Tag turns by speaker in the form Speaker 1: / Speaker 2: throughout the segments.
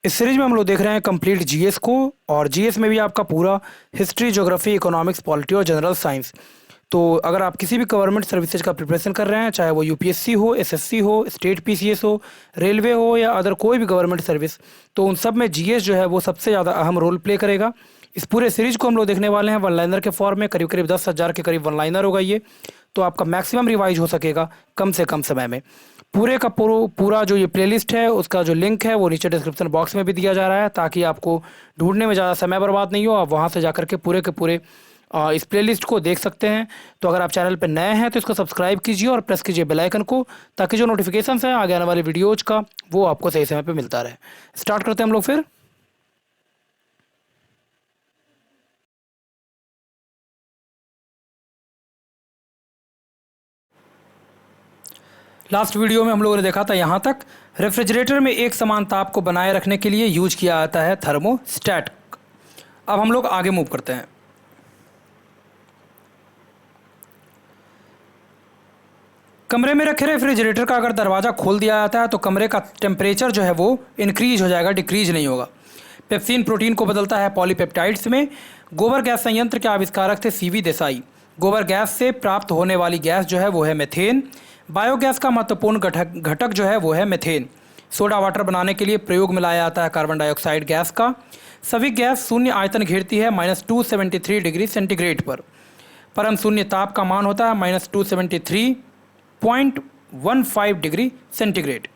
Speaker 1: इस सीरीज में हम लोग देख रहे हैं कंप्लीट जीएस को। और जीएस में भी आपका पूरा हिस्ट्री, ज्योग्राफी, इकोनॉमिक्स, पॉलिटी और जनरल साइंस। तो अगर आप किसी भी गवर्नमेंट सर्विसेज का प्रिपरेशन कर रहे हैं, चाहे वो यूपीएससी हो, एसएससी हो, स्टेट पीसीएस हो, रेलवे हो या अदर कोई भी गवर्नमेंट सर्विस, तो उन सब में जीएस जो है वो सबसे ज़्यादा अहम रोल प्ले करेगा। इस पूरे सीरीज को हम लोग देखने वाले हैं वन लाइनर के फॉर्म में। करीब करीब 10,000 के करीब वन लाइनर होगा ये। तो आपका मैक्सिमम रिवाइज हो सकेगा कम से कम समय में। पूरे का पूरा जो ये प्लेलिस्ट है उसका जो लिंक है वो नीचे डिस्क्रिप्शन बॉक्स में भी दिया जा रहा है, ताकि आपको ढूंढने में ज़्यादा समय बर्बाद नहीं हो। आप वहाँ से जाकर के पूरे के पूरे इस प्लेलिस्ट को देख सकते हैं। तो अगर आप चैनल पर नए हैं तो इसको सब्सक्राइब कीजिए और प्रेस कीजिए बेल आइकन को, ताकि जो नोटिफिकेशन है आगे आने वाले वीडियोज़ का वो आपको सही समय पर मिलता रहे। स्टार्ट करते हैं हम लोग फिर। लास्ट वीडियो में हम लोगों ने देखा था यहाँ तक, रेफ्रिजरेटर में एक समान ताप को बनाए रखने के लिए यूज किया जाता है थर्मोस्टेट। अब हम लोग आगे मूव करते हैं। कमरे में रखे रेफ्रिजरेटर का अगर दरवाज़ा खोल दिया जाता है तो कमरे का टेम्परेचर जो है वो इंक्रीज हो जाएगा, डिक्रीज नहीं होगा। पेप्सिन प्रोटीन को बदलता है पॉलीपेप्टाइड्स में। गोबर गैस संयंत्र के आविष्कारक थे सीवी देसाई। गोबर गैस से प्राप्त होने वाली गैस जो है वो है मेथेन। बायोगैस का महत्वपूर्ण घटक जो है वो है मेथेन। सोडा वाटर बनाने के लिए प्रयोग में लाया जाता है कार्बन डाइऑक्साइड गैस का। सभी गैस शून्य आयतन घेरती है -273 डिग्री सेंटीग्रेड पर। परम शून्य ताप का मान होता है -273.15 डिग्री सेंटीग्रेड।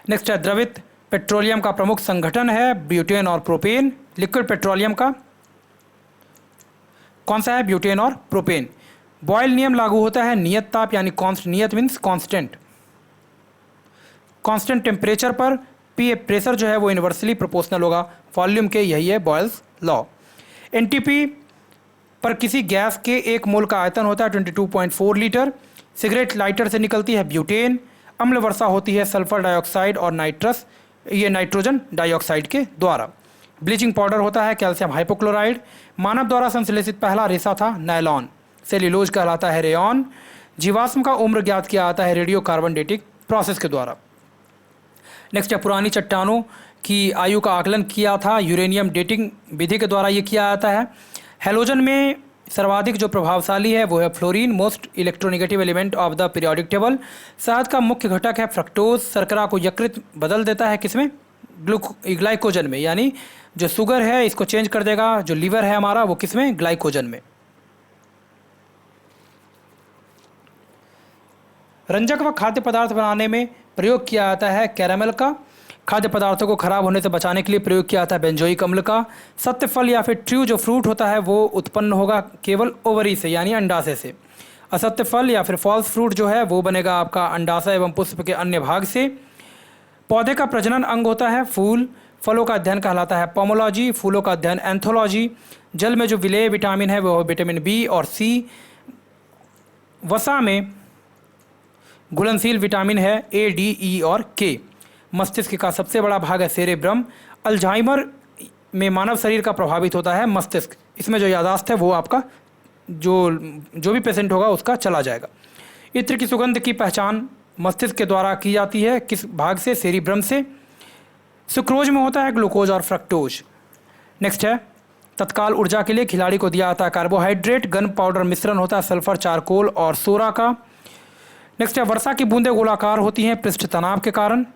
Speaker 1: नेक्स्ट है द्रवित पेट्रोलियम का प्रमुख संगठन है ब्यूटेन और प्रोपेन। लिक्विड पेट्रोलियम का कौन सा है? ब्यूटेन और प्रोपेन। बॉयल नियम लागू होता है नियत ताप यानी नियत मीन्स कांस्टेंट टेम्परेचर पर। पी प्रेशर जो है वो इन्वर्सली प्रोपोर्शनल होगा वॉल्यूम के, यही है बॉयल्स लॉ। एनटीपी पर किसी गैस के एक मोल का आयतन होता है 22.4 लीटर। सिगरेट लाइटर से निकलती है ब्यूटेन। अम्ल वर्षा होती है सल्फर डाइऑक्साइड और नाइट्रोजन डाइऑक्साइड के द्वारा। ब्लीचिंग पाउडर होता है कैल्शियम हाइपोक्लोराइड। मानव द्वारा संश्लेषित पहला रेशा था नायलॉन। सेल्यूलोज कहलाता है रेयॉन। जीवाश्म का उम्र ज्ञात किया जाता है रेडियो कार्बन डेटिंग प्रोसेस के द्वारा। नेक्स्ट है पुरानी चट्टानों की आयु का आकलन किया था यूरेनियम डेटिंग विधि के द्वारा ये किया जाता है। हैलोजन में सर्वाधिक जो प्रभावशाली है वो है fluorine, most electronegative element of the periodic table. शहद का मुख्य घटक है फ्रक्टोज। शर्करा को यकृत बदल देता है किसमें? ग्लाइकोजन में, यानी जो शुगर है इसको चेंज कर देगा। जो लीवर है हमारा वो किसमें? ग्लाइकोजन में। रंजक व खाद्य पदार्थ बनाने में प्रयोग किया जाता है कैरामल का। खाद्य पदार्थों को खराब होने से बचाने के लिए प्रयोग किया जाता है बेंजोइक अम्ल का। सत्य फल या फिर ट्रू जो फ्रूट होता है वो उत्पन्न होगा केवल ओवरी से यानी अंडाशय से। असत्य फल या फिर फॉल्स फ्रूट जो है वो बनेगा आपका अंडाशय एवं पुष्प के अन्य भाग से। पौधे का प्रजनन अंग होता है फूल। फलों का अध्ययन कहलाता है पोमोलॉजी। फूलों का अध्ययन एंथोलॉजी। जल में जो विलेय विटामिन है वो विटामिन बी और सी। वसा में घुलनशील विटामिन है ए, डी, ई और के। मस्तिष्क का सबसे बड़ा भाग है सेरेब्रम। अल्जाइमर में मानव शरीर का प्रभावित होता है मस्तिष्क। इसमें जो यादाश्त है वो आपका जो भी पेशेंट होगा उसका चला जाएगा। इत्र की सुगंध की पहचान मस्तिष्क के द्वारा की जाती है किस भाग से? सेरेब्रम से। सुक्रोज में होता है ग्लूकोज और फ्रक्टोज। नेक्स्ट है तत्काल ऊर्जा के लिए खिलाड़ी को दिया जाता है कार्बोहाइड्रेट। गन पाउडर मिश्रण होता है सल्फर, चारकोल और सोरा का। नेक्स्ट है वर्षा की बूंदें गोलाकार होती हैं पृष्ठ तनाव के कारण।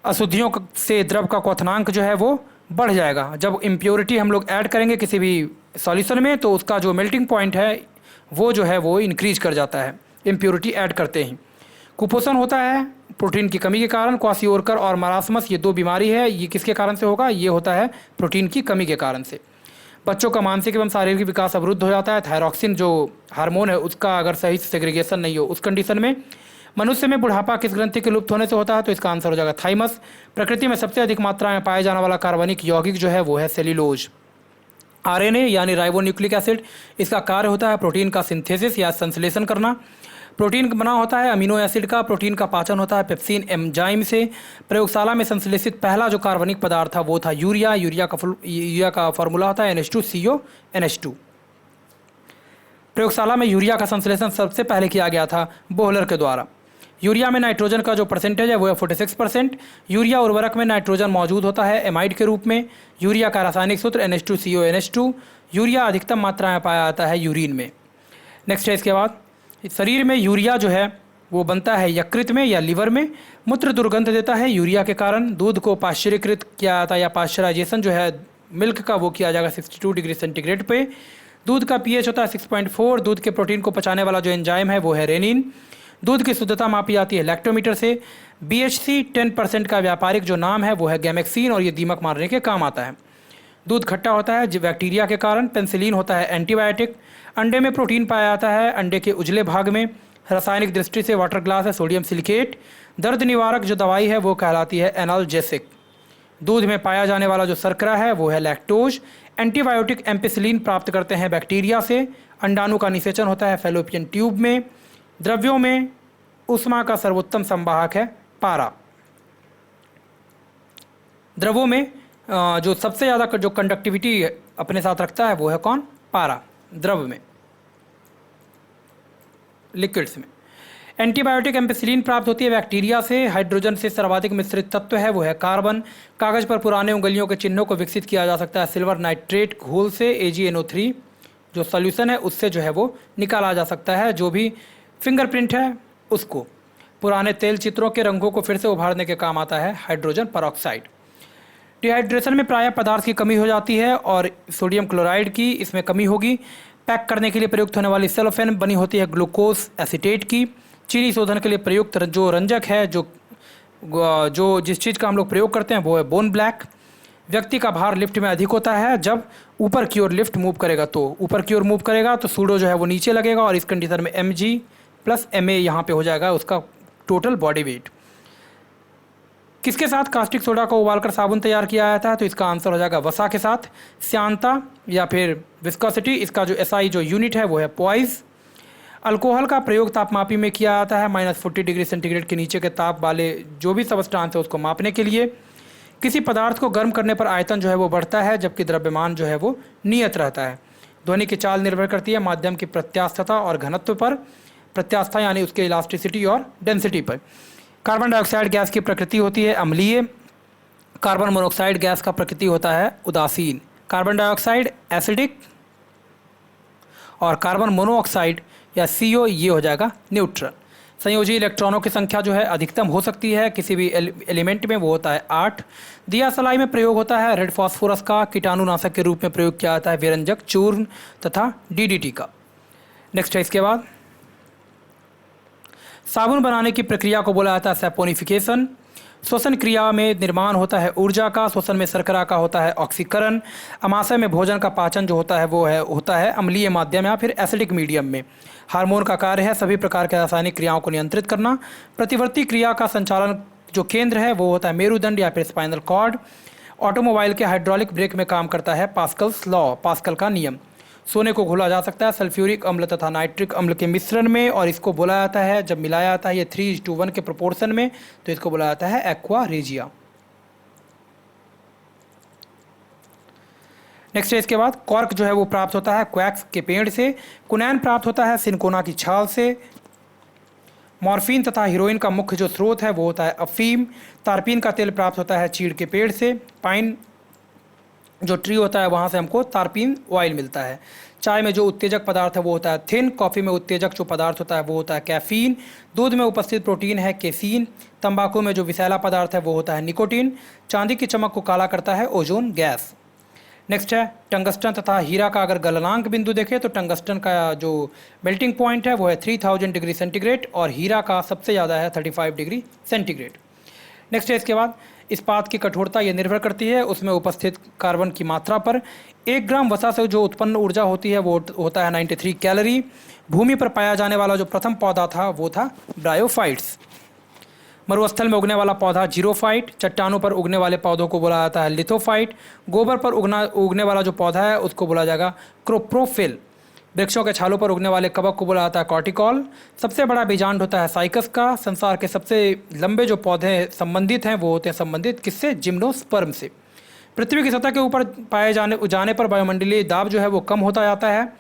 Speaker 1: अशुद्धियों से द्रव का क्वथनांक जो है वो बढ़ जाएगा। जब इम्प्योरिटी हम लोग ऐड करेंगे किसी भी सॉल्यूशन में तो उसका जो मेल्टिंग पॉइंट है वो जो है वो इंक्रीज कर जाता है इम्प्योरिटी ऐड करते ही। कुपोषण होता है प्रोटीन की कमी के कारण। क्वासियोरकर और मरासमस ये दो बीमारी है, ये किसके कारण से होगा? ये होता है प्रोटीन की कमी के कारण से। बच्चों का मानसिक एवं शारीरिक विकास अवरुद्ध हो जाता है। थायरॉक्सिन जो हार्मोन है उसका अगर सही सेग्रीगेशन नहीं हो उस कंडीशन में। मनुष्य में बुढ़ापा किस ग्रंथि के लुप्त होने से होता है? तो इसका आंसर हो जाएगा थाइमस। प्रकृति में सबसे अधिक मात्रा में पाया जाने वाला कार्बनिक यौगिक जो है वो है सेल्यूलोज। आरएनए यानी राइबोन्यूक्लिक एसिड, इसका कार्य होता है प्रोटीन का सिंथेसिस या संश्लेषण करना। प्रोटीन बना होता है अमीनो एसिड का। प्रोटीन का पाचन होता है पेप्सिन एंजाइम से। प्रयोगशाला में संश्लेषित पहला जो कार्बनिक पदार्थ था वो था यूरिया। यूरिया का फॉर्मूला होता है NH2CO NH2। प्रयोगशाला में यूरिया का संश्लेषण सबसे पहले किया गया था बोहलर के द्वारा। यूरिया में नाइट्रोजन का जो परसेंटेज है वो है 46%। यूरिया उर्वरक में नाइट्रोजन मौजूद होता है एमाइड के रूप में। यूरिया का रासायनिक सूत्र NH2CONH2। यूरिया अधिकतम मात्रा में पाया जाता है यूरिन में। नेक्स्ट है इसके बाद, शरीर में यूरिया जो है वो बनता है यकृत में या लीवर में। मूत्र दुर्गंध देता है यूरिया के कारण। दूध को पाश्चरीकृत किया जाता है या पाश्चराइजेशन जो है मिल्क का वो किया जाएगा 62 डिग्री सेंटीग्रेड पे। दूध का पीएच होता है 6.4। दूध के प्रोटीन को पचाने वाला जो एंजाइम है वो है रेनिन। दूध की शुद्धता मापी जाती है लैक्टोमीटर से। BHC 10% का व्यापारिक जो नाम है वो है गैमेक्सिन और ये दीमक मारने के काम आता है। दूध खट्टा होता है बैक्टीरिया के कारण। पेंसिलिन होता है एंटीबायोटिक। अंडे में प्रोटीन पाया जाता है अंडे के उजले भाग में। रासायनिक दृष्टि से वाटर ग्लास है सोडियम सिलिकेट। दर्द निवारक जो दवाई है वो कहलाती है एनाल्जेसिक। दूध में पाया जाने वाला जो शर्करा है वो है लैक्टोज। एंटीबायोटिक एम्पिसिलिन प्राप्त करते हैं बैक्टीरिया से। अंडाणु का निषेचन होता है फैलोपियन ट्यूब में। द्रव्यों में ऊष्मा का सर्वोत्तम संवाहक है पारा। द्रवों में जो सबसे ज़्यादा जो कंडक्टिविटी अपने साथ रखता है वो है कौन? पारा। द्रव में, लिक्विड्स में। एंटीबायोटिक एम्पिसिलिन प्राप्त होती है बैक्टीरिया से। हाइड्रोजन से सर्वाधिक मिश्रित तत्व है वो है कार्बन। कागज पर पुराने उंगलियों के चिन्हों को विकसित किया जा सकता है सिल्वर नाइट्रेट घोल से। AgNO3 जो सॉल्यूशन है उससे जो है वो निकाला जा सकता है। जो भी फिंगरप्रिंट है उसको। पुराने तेल चित्रों के रंगों को फिर से उभारने के काम आता है हाइड्रोजन परऑक्साइड। डिहाइड्रेशन में प्रायः पदार्थ की कमी हो जाती है और सोडियम क्लोराइड की इसमें कमी होगी। पैक करने के लिए प्रयुक्त होने वाली सेलोफेन बनी होती है ग्लूकोज एसीटेट की। चीनी शोधन के लिए प्रयुक्त जो रंजक है जो जिस चीज़ का हम लोग प्रयोग करते हैं वो है बोन ब्लैक। व्यक्ति का भार लिफ्ट में अधिक होता है जब ऊपर की ओर लिफ्ट मूव करेगा। तो ऊपर की ओर मूव करेगा तो सूडो जो है वो नीचे लगेगा और इस कंडीशन में mg + ma यहाँ पे हो जाएगा उसका टोटल बॉडी वेट। किसके साथ कास्टिक सोडा को उबालकर साबुन तैयार किया जाता है? तो इसका आंसर हो जाएगा वसा के साथ। श्यानता या फिर विस्कोसिटी, इसका जो SI जो यूनिट है वो है पॉइज। अल्कोहल का प्रयोग तापमापी में किया जाता है -40 डिग्री सेंटीग्रेड के नीचे के ताप वाले जो भी सबस्टांस है उसको मापने के लिए। किसी पदार्थ को गर्म करने पर आयतन जो है वो बढ़ता है जबकि द्रव्यमान जो है वो नियत रहता है। ध्वनि की चाल निर्भर करती है माध्यम की प्रत्यास्थता और घनत्व पर। प्रत्यास्था यानी उसके इलास्टिसिटी और डेंसिटी पर। कार्बन डाइऑक्साइड गैस की प्रकृति होती है अम्लीय। कार्बन मोनोऑक्साइड गैस का प्रकृति होता है उदासीन। कार्बन डाइऑक्साइड एसिडिक और कार्बन मोनोऑक्साइड या CO ये हो जाएगा न्यूट्रल। संयोजी इलेक्ट्रॉनों की संख्या जो है अधिकतम हो सकती है किसी भी एलिमेंट में, वो होता है 8। दिया सलाई में प्रयोग होता है रेड फास्फोरस का। कीटाणुनाशक के रूप में प्रयोग किया जाता है विरंजक चूर्ण तथा DDT का। नेक्स्ट है इसके बाद, साबुन बनाने की प्रक्रिया को बोला जाता है सैपोनिफिकेशन। श्वसन क्रिया में निर्माण होता है ऊर्जा का। श्वसन में शर्करा का होता है ऑक्सीकरण। अमाशय में भोजन का पाचन जो होता है वो होता है अम्लीय माध्यम या फिर एसिडिक मीडियम में। हार्मोन का कार्य है सभी प्रकार के रासायनिक क्रियाओं को नियंत्रित करना। प्रतिवर्ती क्रिया का संचालन जो केंद्र है वो होता है मेरुदंड या फिर स्पाइनल कॉर्ड। ऑटोमोबाइल के हाइड्रोलिक ब्रेक में काम करता है पास्कल्स लॉ, पास्कल का नियम। सोने को घोला जा सकता है सल्फ्यूरिक अम्ल तथा नाइट्रिक अम्ल के मिश्रण में और इसको बोला जाता है जब मिलाया जाता है ये 3:1 के प्रोपोर्शन में तो इसको बोला जाता है एक्वा रेजिया। नेक्स्ट है इसके बाद, कॉर्क जो है वो प्राप्त होता है क्वैक्स के पेड़ से। कुनैन प्राप्त होता है सिनकोना की छाल से। मॉर्फिन तथा हीरोइन का मुख्य जो स्रोत है वो होता है अफीम। तारपीन का तेल प्राप्त होता है चीड़ के पेड़ से। पाइन जो ट्री होता है वहाँ से हमको तारपीन ऑयल मिलता है। चाय में जो उत्तेजक पदार्थ है वो होता है थिन। कॉफ़ी में उत्तेजक जो पदार्थ होता है वो होता है कैफीन। दूध में उपस्थित प्रोटीन है केसीन। तंबाकू में जो विषैला पदार्थ है वो होता है निकोटीन। चांदी की चमक को काला करता है ओजोन गैस। नेक्स्ट है टंगस्टन तथा हीरा का अगर गलनांक बिंदु देखें तो टंगस्टन का जो मेल्टिंग पॉइंट है वो है 3000 डिग्री सेंटीग्रेड और हीरा का सबसे ज़्यादा है 35 डिग्री सेंटीग्रेड। नेक्स्ट है इसके बाद, इस्पात की कठोरता ये निर्भर करती है उसमें उपस्थित कार्बन की मात्रा पर। 1 ग्राम वसा से जो उत्पन्न ऊर्जा होती है वो होता है 93 कैलोरी। भूमि पर पाया जाने वाला जो प्रथम पौधा था वो था ब्रायोफाइट्स। मरुस्थल में उगने वाला पौधा जीरोफाइट। चट्टानों पर उगने वाले पौधों को बोला जाता है लिथोफाइट। गोबर पर उगने वाला जो पौधा है उसको बोला जाएगा क्रोप्रोफिल। वृक्षों के छालों पर उगने वाले कवक को बोला जाता है कॉर्टिकॉल। सबसे बड़ा बीजांड होता है साइकस का। संसार के सबसे लंबे जो पौधे संबंधित हैं वो होते हैं संबंधित किससे? जिम्नोस्पर्म से। पृथ्वी की सतह के ऊपर पाए जाने पर वायुमंडलीय दाब जो है वो कम होता जाता है।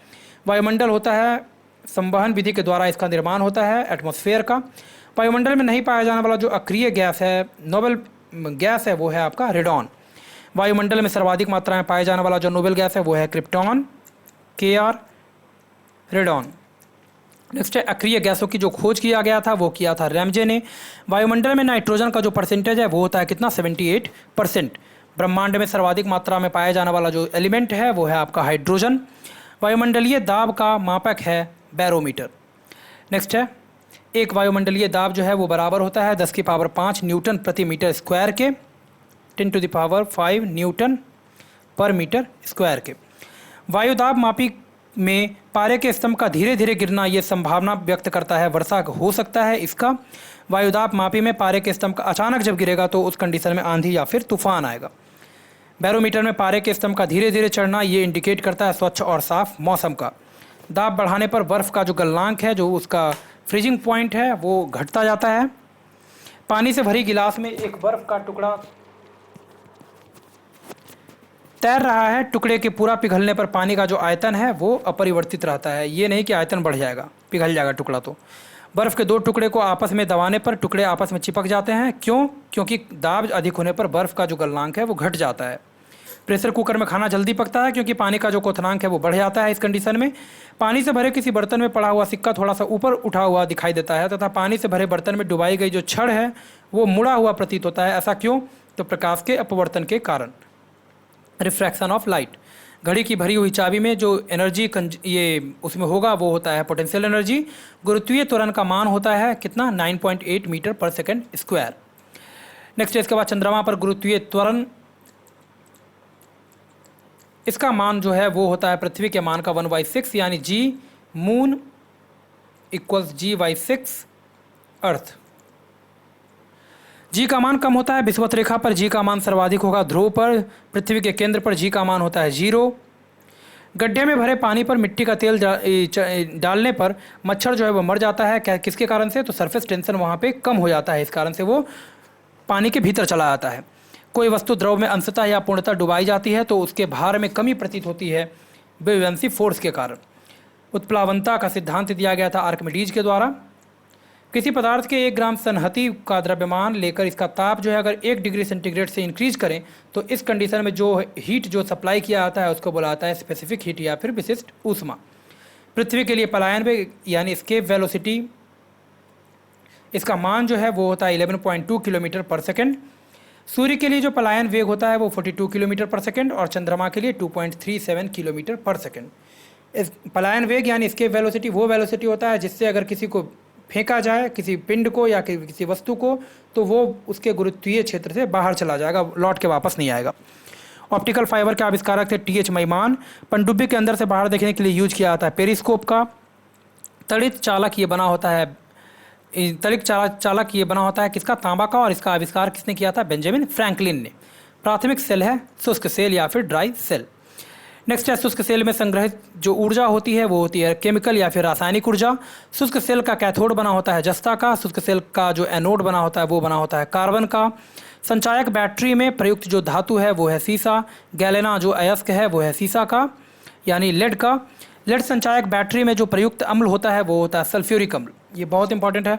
Speaker 1: वायुमंडल होता है संवहन विधि के द्वारा इसका निर्माण होता है एटमॉस्फेयर का। वायुमंडल में नहीं पाया जाने वाला जो अक्रिय गैस है, नोबेल गैस है, वो है आपका रेडॉन। वायुमंडल में सर्वाधिक मात्रा में पाया जाने वाला जो नोबेल गैस है वो है क्रिप्टॉन, Kr, रेडॉन। नेक्स्ट है अक्रिय गैसों की जो खोज किया गया था वो किया था रैमजे ने। वायुमंडल में नाइट्रोजन का जो परसेंटेज है वो होता है कितना, 78%। ब्रह्मांड में सर्वाधिक मात्रा में पाया जाने वाला जो एलिमेंट है वो है आपका हाइड्रोजन। वायुमंडलीय दाब का मापक है बैरोमीटर। नेक्स्ट है एक वायुमंडलीय दाब जो है वो बराबर होता है 10⁵ न्यूटन प्रति मीटर स्क्वायर के, 10⁵ न्यूटन पर मीटर स्क्वायर के। वायुदाब मापी में पारे के स्तंभ का धीरे धीरे गिरना ये संभावना व्यक्त करता है वर्षा हो सकता है इसका। वायुदाब मापी में पारे के स्तंभ का अचानक जब गिरेगा तो उस कंडीशन में आंधी या फिर तूफान आएगा। बैरोमीटर में पारे के स्तंभ का धीरे धीरे चढ़ना ये इंडिकेट करता है स्वच्छ और साफ मौसम का। दाब बढ़ाने पर बर्फ़ का जो गलनांक है, जो उसका फ्रीजिंग पॉइंट है, वो घटता जाता है। पानी से भरी गिलास में एक बर्फ़ का टुकड़ा तैर रहा है, टुकड़े के पूरा पिघलने पर पानी का जो आयतन है वो अपरिवर्तित रहता है। ये नहीं कि आयतन बढ़ जाएगा, पिघल जाएगा टुकड़ा। तो बर्फ़ के दो टुकड़े को आपस में दबाने पर टुकड़े आपस में चिपक जाते हैं। क्यों? क्योंकि दाब अधिक होने पर बर्फ़ का जो गलनांक है वो घट जाता है। प्रेशर कुकर में खाना जल्दी पकता है क्योंकि पानी का जो क्वथनांक है वो बढ़ जाता है। इस कंडीशन में पानी से भरे किसी बर्तन में पड़ा हुआ सिक्का थोड़ा सा ऊपर उठा हुआ दिखाई देता है तथा पानी से भरे बर्तन में डुबाई गई जो छड़ है वो मुड़ा हुआ प्रतीत होता है। ऐसा क्यों? तो प्रकाश के अपवर्तन के कारण, रिफ्रैक्शन ऑफ लाइट। घड़ी की भरी हुई चाबी में जो एनर्जी ये उसमें होगा वो होता है पोटेंशियल एनर्जी। गुरुत्वीय त्वरण का मान होता है कितना, 9.8 मीटर पर सेकंड स्क्वायर। नेक्स्ट इसके बाद चंद्रमा पर गुरुत्वीय त्वरण, इसका मान जो है वो होता है पृथ्वी के मान का 1/6, यानी जी मून इक्वल्स G/6 अर्थ। जी का मान कम होता है विषुवत रेखा पर, जी का मान सर्वाधिक होगा ध्रुव पर। पृथ्वी के केंद्र पर जी का मान होता है 0। गड्ढे में भरे पानी पर मिट्टी का तेल डालने पर मच्छर जो है वो मर जाता है। क्या, किसके कारण से? तो सरफेस टेंशन वहाँ पे कम हो जाता है, इस कारण से वो पानी के भीतर चला आता है। कोई वस्तु द्रव में अंशतः या पूर्णतः डुबाई जाती है तो उसके भार में कमी प्रतीत होती है बुयांसी फोर्स के कारण। उत्प्लावनता का सिद्धांत दिया गया था आर्किमिडीज के द्वारा। किसी पदार्थ के 1 ग्राम सनहती का द्रव्यमान लेकर इसका ताप जो है अगर 1 डिग्री सेंटीग्रेड से इंक्रीज करें तो इस कंडीशन में जो हीट जो सप्लाई किया जाता है उसको बोला जाता है स्पेसिफिक हीट या फिर विशिष्ट ऊष्मा। पृथ्वी के लिए पलायन वेग यानी एस्केप वेलोसिटी, इसका मान जो है वो होता है 11.2 किलोमीटर पर सेकेंड। सूर्य के लिए जो पलायन वेग होता है वो 42 किलोमीटर पर सेकेंड और चंद्रमा के लिए 2.37 किलोमीटर पर सेकेंड। इस पलायन वेग यानी एस्केप वेलोसिटी वो वेलोसिटी होता है जिससे अगर किसी को फेंका जाए, किसी पिंड को या किसी वस्तु को, तो वो उसके गुरुत्वीय क्षेत्र से बाहर चला जाएगा, लौट के वापस नहीं आएगा। ऑप्टिकल फाइबर के आविष्कारक थे TH मैमान। पनडुब्बी के अंदर से बाहर देखने के लिए यूज किया जाता है पेरिस्कोप का। तड़ित चालक ये बना होता है, तड़ित चालक ये बना होता है किसका? तांबा का। और इसका आविष्कार किसने किया था? बेंजामिन फ्रैंकलिन ने। प्राथमिक सेल है शुष्क सेल या फिर ड्राई सेल। नेक्स्ट है शुष्क सेल में संग्रहित जो ऊर्जा होती है वो होती है केमिकल या फिर रासायनिक ऊर्जा। शुष्क सेल का कैथोड बना होता है जस्ता का। शुष्क सेल का जो एनोड बना होता है वो बना होता है कार्बन का। संचायक बैटरी में प्रयुक्त जो धातु है वो है सीसा। गैलेना जो अयस्क है वो है सीसा का यानी लेड का। लेड संचायक बैटरी में जो प्रयुक्त अम्ल होता है वो होता है सल्फ्यूरिक अम्ल। ये बहुत इंपॉर्टेंट है।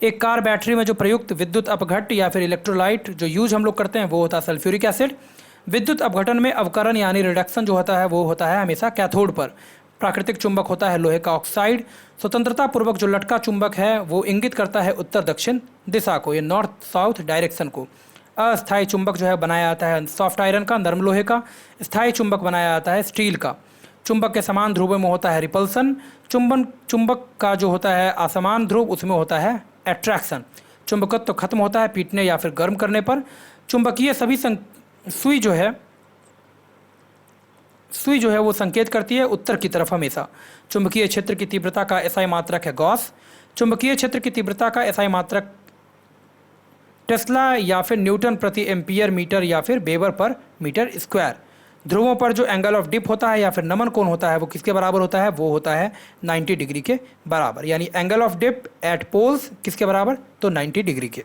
Speaker 1: एक कार बैटरी में जो प्रयुक्त विद्युत अपघट्ट या फिर इलेक्ट्रोलाइट जो यूज हम लोग करते हैं वो होता है सल्फ्यूरिक एसिड। विद्युत अपघटन में अवकरण यानी रिडक्शन जो होता है वो होता है हमेशा कैथोड पर। प्राकृतिक चुंबक होता है लोहे का ऑक्साइड। स्वतंत्रता पूर्वक जो लटका चुंबक है वो इंगित करता है उत्तर दक्षिण दिशा को, ये नॉर्थ साउथ डायरेक्शन को। अस्थायी चुंबक जो है बनाया जाता है सॉफ्ट आयरन का, नरम लोहे का। स्थायी चुंबक बनाया जाता है स्टील का। चुंबक के समान ध्रुवों में होता है रिपल्सन। चुंबक का जो होता है असमान ध्रुव उसमें होता है एट्रैक्शन। चुंबकत्व तो खत्म होता है पीटने या फिर गर्म करने पर। चुंबकीय सभी सुई जो है वो संकेत करती है उत्तर की तरफ हमेशा। चुंबकीय क्षेत्र की तीव्रता का एसआई मात्रक है गॉस। चुंबकीय क्षेत्र की तीव्रता का एसआई मात्रक टेस्ला या फिर न्यूटन प्रति एम्पियर मीटर या फिर वेबर पर मीटर स्क्वायर। ध्रुवों पर जो एंगल ऑफ डिप होता है या फिर नमन कोण होता है वो किसके बराबर होता है? वो होता है 90 डिग्री के बराबर। यानी angle of dip at poles किसके बराबर? तो 90 डिग्री के।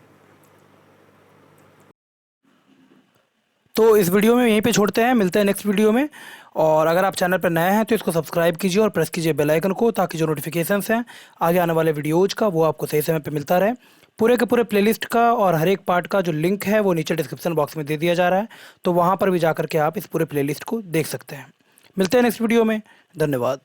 Speaker 1: तो इस वीडियो में यहीं पे छोड़ते हैं, मिलते हैं नेक्स्ट वीडियो में। और अगर आप चैनल पर नए हैं तो इसको सब्सक्राइब कीजिए और प्रेस कीजिए बेल आइकन को, ताकि जो नोटिफिकेशंस हैं आगे आने वाले वीडियोज़ का वो आपको सही समय पे मिलता रहे। पूरे के पूरे प्लेलिस्ट का और हर एक पार्ट का जो लिंक है वो नीचे डिस्क्रिप्शन बॉक्स में दे दिया जा रहा है, तो वहाँ पर भी जा कर के आप इस पूरे प्लेलिस्ट को देख सकते हैं। मिलते हैं नेक्स्ट वीडियो में। धन्यवाद।